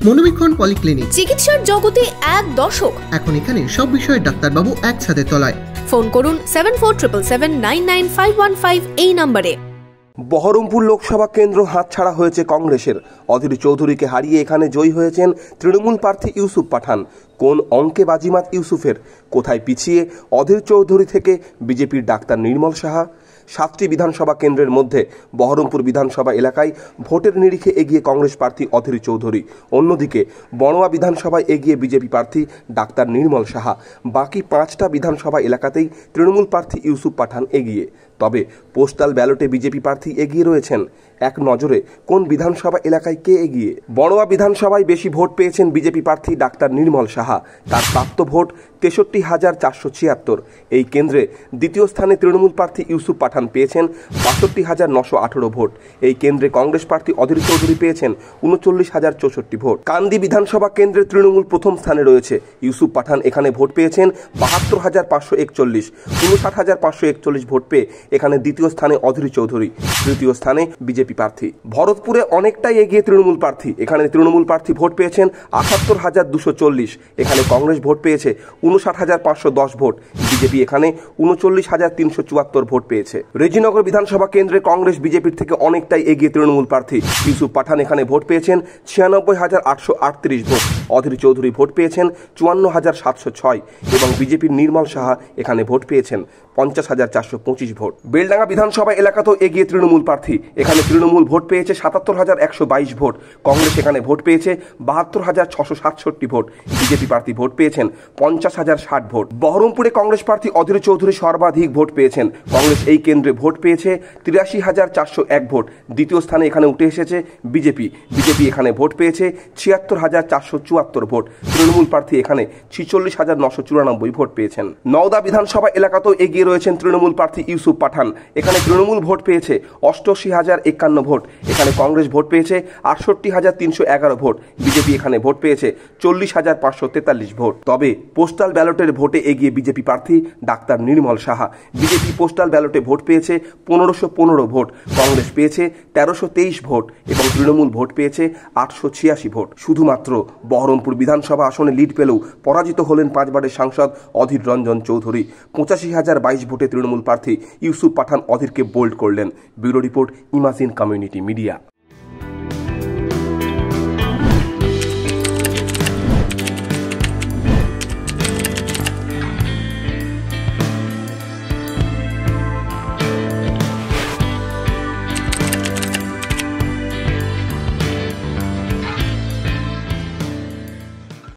মনোবীক্ষণ polyclinic, চিকিৎসার জগতে এক দশক। এখন এখানে সব বিষয়ে ডাক্তারবাবু একসাথে তলায়। ফোন করুন 7477799515 এই নম্বরে। বহরমপুর লোকসভা কেন্দ্র হাতছাড়া হয়েছে কংগ্রেসের। অধীর চৌধুরীকে হারিয়ে এখানে জয়ী হয়েছেন তৃণমূল প্রার্থী ইউসুফ পাঠান। কোন অঙ্কে বাজিমাত ইউসুফের? কোথায় পিছিয়ে অধীর চৌধুরী থেকে বিজেপির ডাক্তার নির্মল সাহা? 7টি বিধানসভা কেন্দ্রের মধ্যে বহরমপুর বিধানসভা এলাকায় ভোটের নিরিখে এগিয়ে কংগ্রেস প্রার্থী অধীর চৌধুরী। অন্যদিকে বড়োয়া বিধানসভায় এগিয়ে বিজেপি প্রার্থী ডাক্তার নির্মল সাহা। বাকি 5টা বিধানসভা এলাকাতেই তৃণমূল প্রার্থী ইউসুফ পাঠান এগিয়ে। তবে পোস্টাল ব্যালটে বিজেপি প্রার্থী এগিয়ে রয়েছেন। এক নজরে কোন বিধানসভা এলাকায় কে এগিয়ে? বড়োয়া বিধানসভায় বেশি ভোট পেয়েছেন বিজেপি প্রার্থী ডাক্তার নির্মল সাহা। তার প্রাপ্ত ভোট 63,476। এই কেন্দ্রে দ্বিতীয় স্থানে তৃণমূল প্রার্থী ইউসুফ পাঠান পেয়েছেন 62,918 ভোট। এই কেন্দ্রে কংগ্রেস প্রার্থী অধীর চৌধুরী পেয়েছেন 39,064 ভোট। কান্দি বিধানসভা কেন্দ্রে তৃণমূল প্রথম স্থানে রয়েছে। ইউসুফ পাঠান এখানে ভোট পেয়েছেন 72,541। 59,541 ভোট পেয়ে এখানে দ্বিতীয় স্থানে অধীর চৌধুরী। তৃতীয় স্থানে বিজেপি প্রার্থী। ভরতপুরে অনেকটাই এগিয়ে তৃণমূল প্রার্থী। এখানে তৃণমূল প্রার্থী ভোট পেয়েছেন 78,240। এখানে কংগ্রেস ভোট পেয়েছে 59,510 ভোট। বিজেপি এখানে 39,374 ভোট পেয়েছে। রেজিনগর বিধানসভা কেন্দ্রে কংগ্রেস বিজেপির থেকে অনেকটাই এগিয়ে তৃণমূল প্রার্থী। ইউসুফ পাঠান এখানে ভোট পেয়েছেন 96,838 ভোট। অধীর চৌধুরী ভোট পেয়েছেন 54,706 এবং বিজেপির নির্মল সাহা এখানে ভোট পেয়েছেন 50,425 ভোট। বেলডাঙ্গা বিধানসভা এলাকাতেও এগিয়ে তৃণমূল প্রার্থী। এখানে তৃণমূল ভোট পেয়েছে 77,122 ভোট। কংগ্রেস এখানে ভোট পেয়েছে 72,667 ভোট। বিজেপি প্রার্থী ভোট পেয়েছেন 50,060 ভোট। বহরমপুরে কংগ্রেস প্রার্থী অধীর চৌধুরী সর্বাধিক ভোট পেয়েছেন। কংগ্রেস এই কেন্দ্রে ভোট পেয়েছে 83,401 ভোট। দ্বিতীয় স্থানে এখানে উঠে এসেছে বিজেপি। বিজেপি এখানে ভোট পেয়েছে 76,474 ভোট। তৃণমূল প্রার্থী এখানে 46,994 ভোট পেয়েছেন। নওদা বিধানসভা এলাকাতেও এগিয়ে রয়েছেন তৃণমূল প্রার্থী ইউসুফ পাঠান। এখানে তৃণমূল ভোট পেয়েছে 88,051 ভোট। এখানে কংগ্রেস ভোট পেয়েছে 68,311 ভোট। বিজেপি এখানে ভোট পেয়েছে 40,543 ভোট। তবে পোস্টাল ব্যালটের ভোটে এগিয়ে বিজেপি প্রার্থী ডাক্তার নির্মল সাহা। বিজেপি পোস্টাল ব্যালটে ভোট পেয়েছে 1515 ভোট। কংগ্রেস পেয়েছে 1323 ভোট এবং তৃণমূল ভোট পেয়েছে 886 ভোট। শুধুমাত্র বহরমপুর বিধানসভা আসনে লিড পেলেও পরাজিত হলেন 5 বারের সাংসদ অধীর রঞ্জন চৌধুরী। 85,022 ভোটে তৃণমূল প্রার্থী ইউসুফ পাঠান অধীরকে বোল্ড করলেন। Bureau report, imagine community media.